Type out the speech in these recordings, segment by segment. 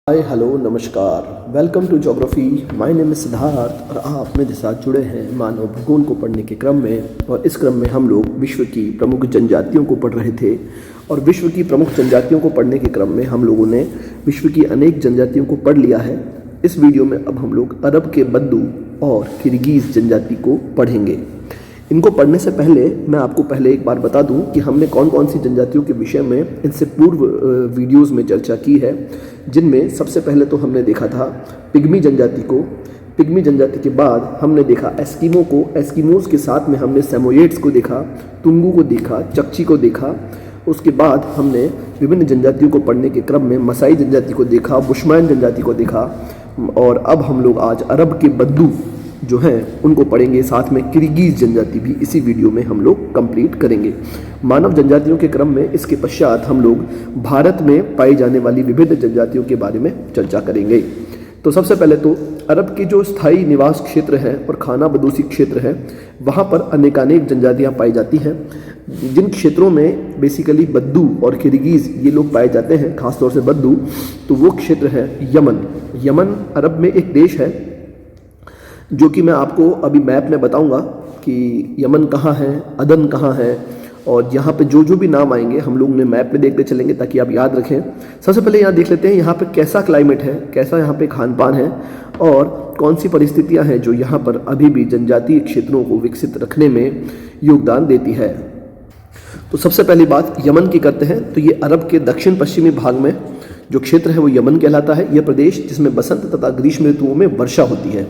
हाय hello नमस्कार, welcome to geography. My name is Siddharth और आप मेरे साथ जुड़े हैं मानव भूगोल को पढ़ने के क्रम में। और इस क्रम में हम लोग विश्व की प्रमुख जनजातियों को पढ़ रहे थे। और विश्व की प्रमुख जनजातियों को पढ़ने के क्रम में हम लोगों ने विश्व की अनेक जनजातियों को पढ़ लिया है। इस वीडियो में अब हम लोग अरब के बद्दू और किर्गिज़ जनजाति को पढ़ेंगे। इनको पढ़ने से पहले मैं आपको पहले एक बार बता दूं कि हमने कौन कौन सी जनजातियों के विषय में इनसे पूर्व वीडियोस में चर्चा की है, जिनमें सबसे पहले तो हमने देखा था पिग्मी जनजाति को। पिग्मी जनजाति के बाद हमने देखा एस्किमो को। एस्किमोज के साथ में हमने सेमोयेड्स को देखा, तुंगू को देखा, चकची को देखा। उसके बाद हमने विभिन्न जनजातियों को पढ़ने के क्रम में मसाई जनजाति को देखा, बुशमैन जनजाति को देखा। और अब हम लोग आज अरब के बद्दू जो हैं उनको पढ़ेंगे, साथ में किर्गिज़ जनजाति भी इसी वीडियो में हम लोग कंप्लीट करेंगे। मानव जनजातियों के क्रम में इसके पश्चात हम लोग भारत में पाई जाने वाली विभिन्न जनजातियों के बारे में चर्चा करेंगे। तो सबसे पहले तो अरब के जो स्थायी निवास क्षेत्र हैं और खाना बदोशी क्षेत्र है, वहाँ पर अनेकानेक जनजातियाँ पाई जाती हैं। जिन क्षेत्रों में बेसिकली बद्दू और किर्गिज़ ये लोग पाए जाते हैं, खासतौर से बद्दू, तो वो क्षेत्र है यमन। यमन अरब में एक देश है जो कि मैं आपको अभी मैप में बताऊंगा कि यमन कहाँ है, अदन कहाँ है। और यहाँ पे जो जो भी नाम आएंगे हम लोग उन्हें मैप में देखते चलेंगे ताकि आप याद रखें। सबसे पहले यहाँ देख लेते हैं यहाँ पे कैसा क्लाइमेट है, कैसा यहाँ पे खान पान है और कौन सी परिस्थितियाँ हैं जो यहाँ पर अभी भी जनजातीय क्षेत्रों को विकसित रखने में योगदान देती है। तो सबसे पहली बात यमन की करते हैं। तो ये अरब के दक्षिण पश्चिमी भाग में जो क्षेत्र है वो यमन कहलाता है। यह प्रदेश जिसमें बसंत तथा ग्रीष्म ऋतुओं में वर्षा होती है,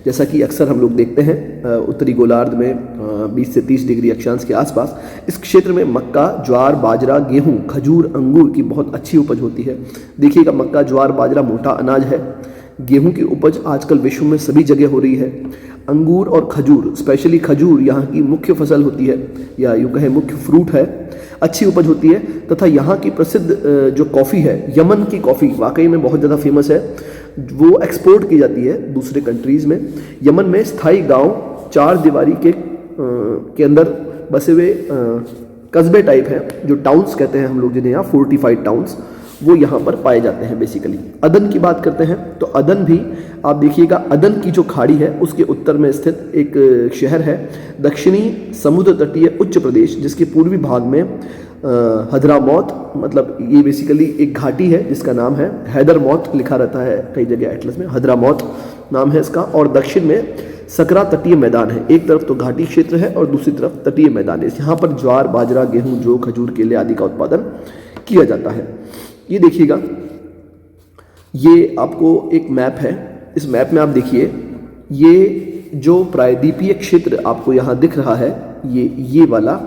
जैसा कि अक्सर हम लोग देखते हैं उत्तरी गोलार्ध में 20 से 30 डिग्री अक्षांश के आसपास। इस क्षेत्र में मक्का, ज्वार, बाजरा, गेहूं, खजूर, अंगूर की बहुत अच्छी उपज होती है। देखिएगा, मक्का, ज्वार, बाजरा मोटा अनाज है। गेहूं की उपज आजकल विश्व में सभी जगह हो रही है। अंगूर और खजूर, स्पेशली खजूर यहाँ की मुख्य फसल होती है, या यूँ कहें मुख्य फ्रूट है, अच्छी उपज होती है। तथा यहाँ की प्रसिद्ध जो कॉफ़ी है, यमन की कॉफ़ी वाकई में बहुत ज़्यादा फेमस है, वो एक्सपोर्ट की जाती है दूसरे कंट्रीज़ में। यमन में स्थायी गांव चार दीवारी के अंदर बसे हुए कस्बे टाइप हैं, जो टाउन्स कहते हैं हम लोग, जिन्हें यहाँ फोर्टिफाइड टाउन्स, वो यहाँ पर पाए जाते हैं बेसिकली। अदन की बात करते हैं तो अदन भी आप देखिएगा, अदन की जो खाड़ी है उसके उत्तर में स्थित एक शहर है। दक्षिणी समुद्र तटीय उच्च प्रदेश, जिसके पूर्वी भाग में हदरामौत, मतलब ये बेसिकली एक घाटी है जिसका नाम है हैदरमौत, लिखा रहता है कई जगह एटलस में, हदरामौत नाम है इसका। और दक्षिण में सकरा तटीय मैदान है। एक तरफ तो घाटी क्षेत्र है और दूसरी तरफ तटीय मैदान है। यहाँ पर ज्वार, बाजरा, गेहूँ, जौ, खजूर, केले आदि का उत्पादन किया जाता है। ये देखिएगा, ये आपको एक मैप है। इस मैप में आप देखिए, ये जो प्रायद्वीपीय क्षेत्र आपको यहाँ दिख रहा है, ये वाला,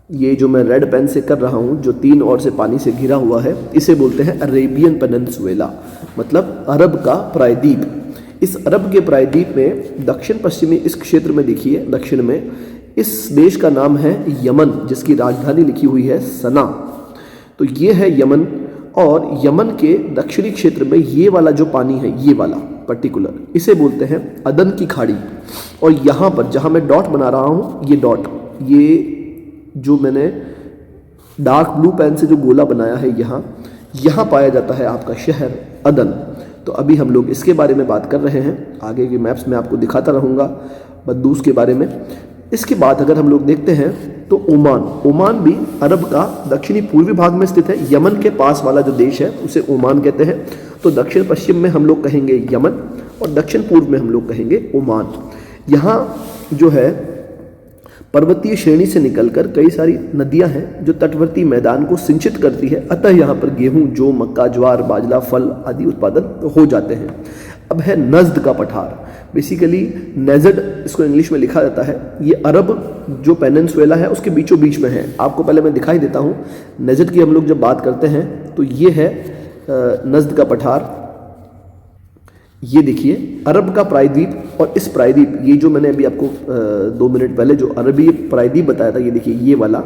ये जो मैं रेड पेन से कर रहा हूँ, जो तीन ओर से पानी से घिरा हुआ है, इसे बोलते हैं अरेबियन पेनिनसुला, मतलब अरब का प्रायद्वीप। इस अरब के प्रायद्वीप में दक्षिण पश्चिमी इस क्षेत्र में देखिए, दक्षिण में इस देश का नाम है यमन, जिसकी राजधानी लिखी हुई है सना। तो ये है यमन। और यमन के दक्षिणी क्षेत्र में ये वाला जो पानी है, ये वाला पर्टिकुलर, इसे बोलते हैं अदन की खाड़ी। और यहाँ पर जहाँ मैं डॉट बना रहा हूँ, ये डॉट, ये जो मैंने डार्क ब्लू पेन से जो गोला बनाया है, यहाँ पाया जाता है आपका शहर अदन। तो अभी हम लोग इसके बारे में बात कर रहे हैं। आगे के मैप्स में आपको दिखाता रहूँगा बद्दूस के बारे में। इसके बाद अगर हम लोग देखते हैं तो ओमान भी अरब का दक्षिणी पूर्वी भाग में स्थित है। यमन के पास वाला जो देश है उसे ओमान कहते हैं। तो दक्षिण पश्चिम में हम लोग कहेंगे यमन और दक्षिण पूर्व में हम लोग कहेंगे ओमान। यहाँ जो है पर्वतीय श्रेणी से निकलकर कई सारी नदियां हैं जो तटवर्ती मैदान को सिंचित करती है। अतः यहाँ पर गेहूं, जौ, मक्का, ज्वार, बाजरा, फल आदि उत्पादन हो जाते हैं। अब है नज़्द का पठार, बेसिकली नेज़ड इसको इंग्लिश में लिखा जाता है। ये अरब जो पेनिनसुला है उसके बीचों बीच में है। आपको पहले मैं दिखाई देता हूँ। नेज़ड की हम लोग जब बात करते हैं तो ये है नज़्द का पठार। ये देखिए अरब का प्रायद्वीप, और इस प्रायद्वीप, ये जो मैंने अभी आपको 2 मिनट पहले जो अरबी प्रायद्वीप बताया था, ये देखिए ये वाला,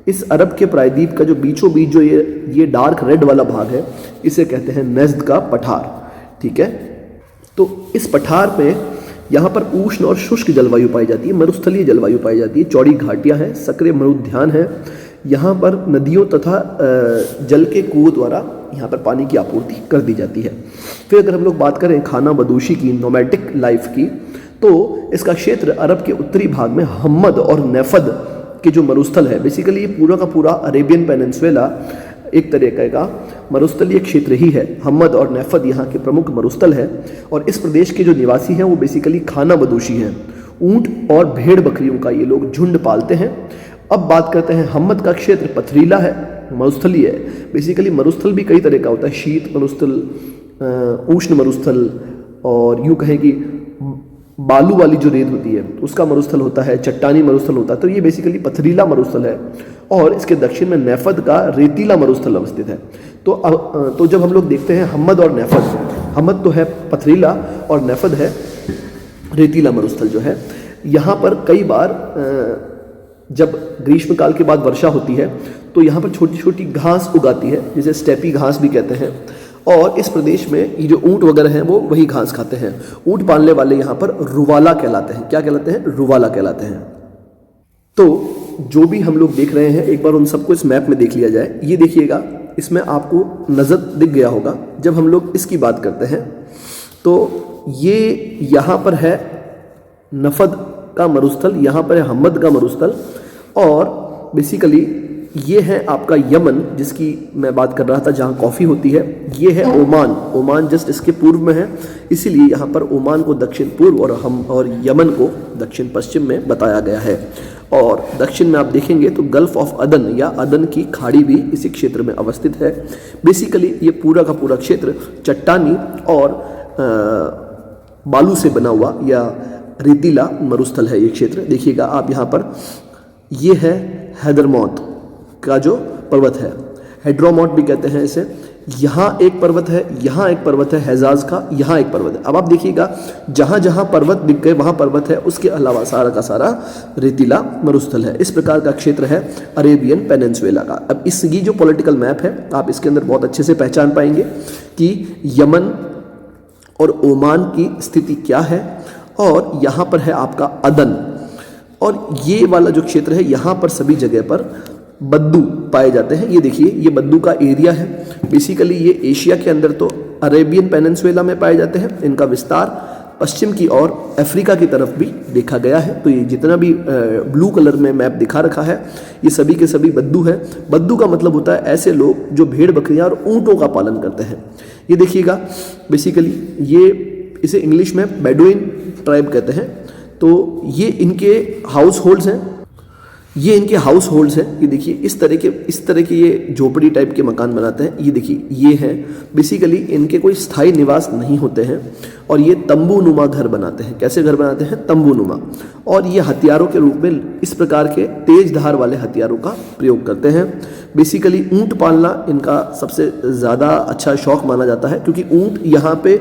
इस अरब के प्रायद्वीप का जो बीचों बीच जो ये डार्क रेड वाला भाग है, इसे कहते हैं नज़्द का पठार। ठीक है, तो इस पठार में यहाँ पर उष्ण और शुष्क जलवायु पाई जाती है, मरुस्थलीय जलवायु पाई जाती है। चौड़ी घाटियाँ हैं, सक्रिय मरुद्यान है। यहाँ पर नदियों तथा जल के कुओं द्वारा यहाँ पर पानी की आपूर्ति कर दी जाती है। फिर अगर हम लोग बात करें खाना बदोशी की, नोमैडिक लाइफ की, तो इसका क्षेत्र अरब के उत्तरी भाग में हम्मद और नेफद के जो मरुस्थल है, बेसिकली ये पूरा का पूरा अरेबियन पेनिनसुला एक तरीके का मरुस्थलीय क्षेत्र ही है। हम्मद और नेफद यहाँ के प्रमुख मरुस्थल है और इस प्रदेश के जो निवासी हैं वो बेसिकली खाना बदोशी हैं। ऊंट और भेड़ बकरियों का ये लोग झुंड पालते हैं। अब बात करते हैं, हम्मद का क्षेत्र पथरीला है, मरुस्थलीय है। बेसिकली मरुस्थल भी कई तरह का होता है, शीत मरुस्थल, उष्ण मरुस्थल, और यूँ कहें कि बालू वाली जो रेत होती है उसका मरुस्थल होता है, चट्टानी मरुस्थल होता है। तो ये बेसिकली पथरीला मरुस्थल है और इसके दक्षिण में नेफद का रेतीला मरुस्थल अवस्थित है। तो जब हम लोग देखते हैं हम्मद और नेफद, हम्मद तो है पथरीला और नेफद है रेतीला मरुस्थल जो है, यहाँ पर कई बार जब ग्रीष्मकाल के बाद वर्षा होती है तो यहाँ पर छोटी छोटी घास उगाती है, जिसे स्टेपी घास भी कहते हैं। और इस प्रदेश में ये जो ऊँट वगैरह हैं वो वही घास खाते हैं। ऊँट पालने वाले यहाँ पर रुवाला कहलाते हैं। क्या कहलाते हैं? रुवाला कहलाते हैं। तो जो भी हम लोग देख रहे हैं, एक बार उन सबको इस मैप में देख लिया जाए। ये देखिएगा, इसमें आपको नज़र दिख गया होगा। जब हम लोग इसकी बात करते हैं तो ये यहाँ पर है नफद का मरुस्थल, यहाँ पर है हम्मद का मरुस्थल, और बेसिकली ये है आपका यमन, जिसकी मैं बात कर रहा था जहाँ कॉफ़ी होती है। ये है ओमान, ओमान जस्ट इसके पूर्व में है, इसीलिए यहाँ पर ओमान को दक्षिण पूर्व और यमन को दक्षिण पश्चिम में बताया गया है। और दक्षिण में आप देखेंगे तो गल्फ ऑफ अदन या अदन की खाड़ी भी इसी क्षेत्र में अवस्थित है। बेसिकली ये पूरा का पूरा क्षेत्र चट्टानी और बालू से बना हुआ या रेतीला मरुस्थल है ये क्षेत्र। देखिएगा आप यहाँ पर, ये है हैदरमौत का जो पर्वत है, हेड्रोमौट भी कहते हैं इसे। यहाँ एक पर्वत है, यहाँ एक पर्वत है हैजाज का, यहाँ एक पर्वत है। अब आप देखिएगा, जहाँ जहाँ पर्वत दिख गए वहाँ पर्वत है, उसके अलावा सारा का सारा रेतीला मरुस्थल है। इस प्रकार का क्षेत्र है अरेबियन पेनिनसुला का। अब इसकी जो पॉलिटिकल मैप है, आप इसके अंदर बहुत अच्छे से पहचान पाएंगे कि यमन और ओमान की स्थिति क्या है, और यहाँ पर है आपका अदन, और ये वाला जो क्षेत्र है यहाँ पर सभी जगह पर बद्दू पाए जाते हैं। ये देखिए, ये बद्दू का एरिया है। बेसिकली ये एशिया के अंदर तो अरेबियन पेनिनसुला में पाए जाते हैं, इनका विस्तार पश्चिम की ओर अफ्रीका की तरफ भी देखा गया है। तो ये जितना भी ब्लू कलर में मैप दिखा रखा है, ये सभी के सभी बद्दू है। बद्दू का मतलब होता है ऐसे लोग जो भेड़ बकरियां और ऊँटों का पालन करते हैं। ये देखिएगा, बेसिकली ये इसे इंग्लिश में बेडुइन ट्राइब कहते हैं। तो ये इनके हाउस होल्ड्स हैं, ये इनके हाउस होल्ड्स हैं। ये देखिए, इस तरह के ये झोपड़ी टाइप के मकान बनाते हैं। ये देखिए, ये है बेसिकली इनके कोई स्थायी निवास नहीं होते हैं, और ये तंबू नुमा घर बनाते हैं। कैसे घर बनाते हैं? तंबू नुमा। और ये हथियारों के रूप में इस प्रकार के तेज धार वाले हथियारों का प्रयोग करते हैं। बेसिकली ऊँट पालना इनका सबसे ज़्यादा अच्छा शौक माना जाता है, क्योंकि ऊँट यहाँ पे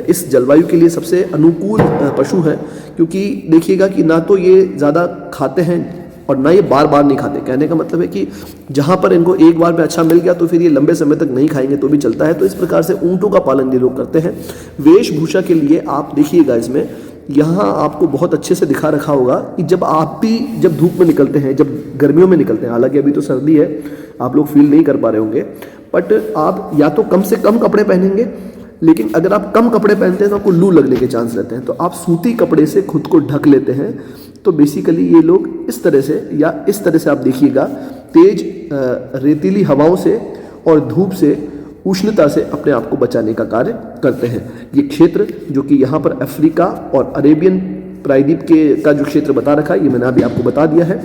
इस जलवायु के लिए सबसे अनुकूल पशु है। क्योंकि देखिएगा कि ना तो ये ज़्यादा खाते हैं और ना ये बार बार नहीं खाते। कहने का मतलब है कि जहाँ पर इनको एक बार में अच्छा मिल गया तो फिर ये लंबे समय तक नहीं खाएंगे तो भी चलता है। तो इस प्रकार से ऊँटों का पालन ये लोग करते हैं। वेशभूषा के लिए आप देखिएगा, इसमें यहाँ आपको बहुत अच्छे से दिखा रखा होगा कि जब आप भी जब धूप में निकलते हैं, जब गर्मियों में निकलते हैं, हालांकि अभी तो सर्दी है, आप लोग फील नहीं कर पा रहे होंगे, बट आप या तो कम से कम कपड़े पहनेंगे, लेकिन अगर आप कम कपड़े पहनते हैं तो आपको लू लगने के चांस रहते हैं। तो आप सूती कपड़े से खुद को ढक लेते हैं। तो बेसिकली ये लोग इस तरह से आप देखिएगा, तेज रेतीली हवाओं से और धूप से, उष्णता से अपने आप को बचाने का कार्य करते हैं। ये क्षेत्र जो कि यहाँ पर अफ्रीका और अरेबियन प्रायद्वीप का जो क्षेत्र बता रखा है, ये मैंने अभी आपको बता दिया है।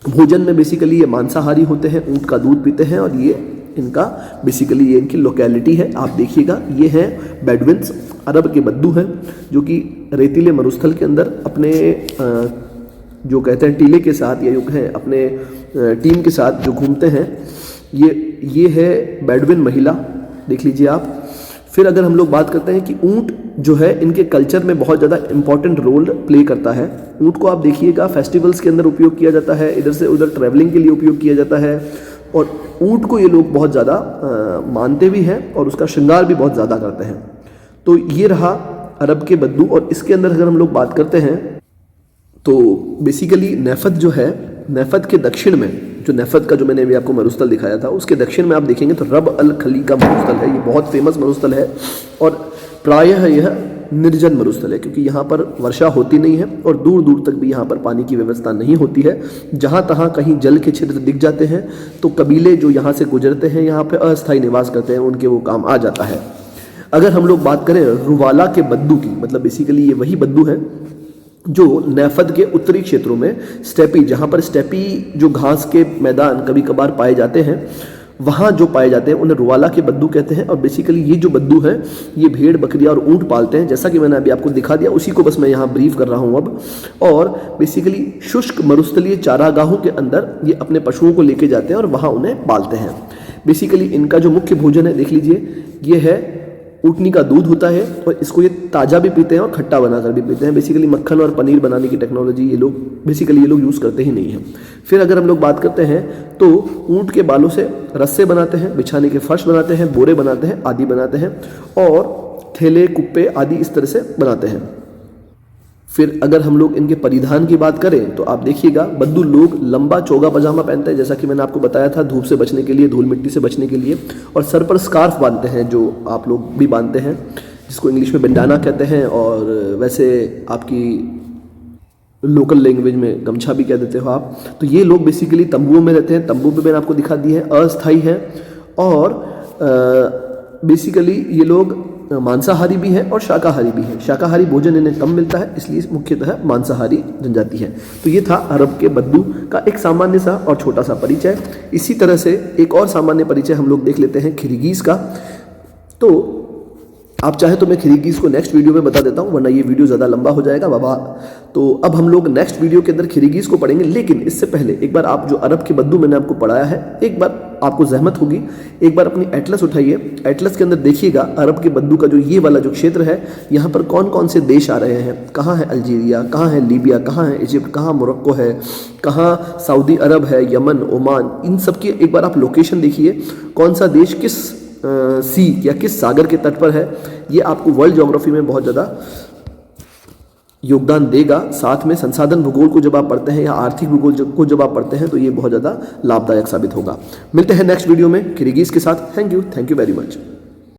भोजन में बेसिकली ये मांसाहारी होते हैं, ऊँट का दूध पीते हैं, और ये इनका बेसिकली ये इनकी लोकेलिटी है। आप देखिएगा, ये हैं बेडुइन्स, अरब के बद्दू हैं, जो कि रेतीले मरुस्थल के अंदर अपने जो कहते हैं टीले के साथ या यूँ कहें अपने टीम के साथ जो घूमते हैं। ये है बेडुइन महिला, देख लीजिए आप। फिर अगर हम लोग बात करते हैं कि ऊँट जो है इनके कल्चर में बहुत ज़्यादा इंपॉर्टेंट रोल प्ले करता है। ऊँट को आप देखिएगा फेस्टिवल्स के अंदर उपयोग किया जाता है, इधर से उधर ट्रैवलिंग के लिए उपयोग किया जाता है, और ऊँट को ये लोग बहुत ज़्यादा मानते भी हैं और उसका श्रृंगार भी बहुत ज़्यादा करते हैं। तो ये रहा अरब के बद्दू। और इसके अंदर अगर हम लोग बात करते हैं तो बेसिकली नेफद जो है, नेफद के दक्षिण में जो नेफद का जो मैंने अभी आपको मरुस्थल दिखाया था, उसके दक्षिण में आप देखेंगे तो रब अल खली का मरुस्थल है। ये बहुत फेमस मरुस्थल है और प्रायः यह निर्जन मरुस्थल है, क्योंकि यहाँ पर वर्षा होती नहीं है और दूर दूर तक भी यहाँ पर पानी की व्यवस्था नहीं होती है। जहाँ तहाँ कहीं जल के छिद्र दिख जाते हैं तो कबीले जो यहाँ से गुजरते हैं, यहाँ पे अस्थायी निवास करते हैं, उनके वो काम आ जाता है। अगर हम लोग बात करें रुवाला के बद्दू की, मतलब बेसिकली ये वही बद्दू है जो नेफद के उत्तरी क्षेत्रों में स्टेपी, जहाँ पर स्टेपी जो घास के मैदान कभी कभार पाए जाते हैं, वहाँ जो पाए जाते हैं उन्हें रुवाला के बद्दू कहते हैं। और बेसिकली ये जो बद्दू हैं ये भेड़ बकरियाँ और ऊँट पालते हैं, जैसा कि मैंने अभी आपको दिखा दिया, उसी को बस मैं यहाँ ब्रीफ कर रहा हूँ अब। और बेसिकली शुष्क मरुस्थलीय चारागाहों के अंदर ये अपने पशुओं को लेके जाते हैं और वहाँ उन्हें पालते हैं। बेसिकली इनका जो मुख्य भोजन है, देख लीजिए, ये है ऊँटनी का दूध होता है और इसको ये ताज़ा भी पीते हैं और खट्टा बनाकर भी पीते हैं। बेसिकली मक्खन और पनीर बनाने की टेक्नोलॉजी ये लोग यूज़ करते ही नहीं हैं। फिर अगर हम लोग बात करते हैं तो ऊँट के बालों से रस्से बनाते हैं, बिछाने के फर्श बनाते हैं, बोरे बनाते हैं, आदि बनाते हैं और थैले, कुप्पे आदि इस तरह से बनाते हैं। फिर अगर हम लोग इनके परिधान की बात करें तो आप देखिएगा, बद्दू लोग लंबा चोगा पजामा पहनते हैं, जैसा कि मैंने आपको बताया था, धूप से बचने के लिए, धूल मिट्टी से बचने के लिए, और सर पर स्कार्फ बांधते हैं, जो आप लोग भी बांधते हैं, जिसको इंग्लिश में बंडाना कहते हैं, और वैसे आपकी लोकल लैंग्वेज में गमछा भी कह देते हो आप। तो ये लोग बेसिकली तंबुओं में रहते हैं। तंबू पे मैंने आपको दिखा दी है, अस्थायी है, और बेसिकली ये लोग मांसाहारी भी हैं और शाकाहारी भी हैं। शाकाहारी भोजन इन्हें कम मिलता है, इसलिए मुख्यतः मांसाहारी जनजाति है। तो ये था अरब के बद्दू का एक सामान्य सा और छोटा सा परिचय। इसी तरह से एक और सामान्य परिचय हम लोग देख लेते हैं किर्गिज़ का। तो आप चाहे तो मैं किर्गिज़ को नेक्स्ट वीडियो में बता देता हूँ, वरना ये वीडियो ज़्यादा लंबा हो जाएगा बाबा। तो अब हम लोग नेक्स्ट वीडियो के अंदर किर्गिज़ को पढ़ेंगे, लेकिन इससे पहले एक बार आप जो अरब के बद्दू मैंने आपको पढ़ाया है, एक बार आपको जहमत होगी, एक बार अपनी एटलस उठाइए, एटलस के अंदर देखिएगा अरब के बद्दू का जो ये वाला जो क्षेत्र है, यहाँ पर कौन कौन से देश आ रहे हैं, कहाँ है अल्जीरिया, कहाँ है लीबिया, कहाँ है इजिप्ट, कहाँ मोरक्को है, कहाँ सऊदी अरब है, यमन, ओमान, इन सब की एक बार आप लोकेशन देखिए, कौन सा देश किस सी या किस सागर के तट पर है। ये आपको वर्ल्ड ज्योग्राफी में बहुत ज़्यादा योगदान देगा। साथ में संसाधन भूगोल को जब आप पढ़ते हैं या आर्थिक भूगोल को जब आप पढ़ते हैं तो ये बहुत ज़्यादा लाभदायक साबित होगा। मिलते हैं नेक्स्ट वीडियो में किर्गिज़ के साथ। Thank you very much.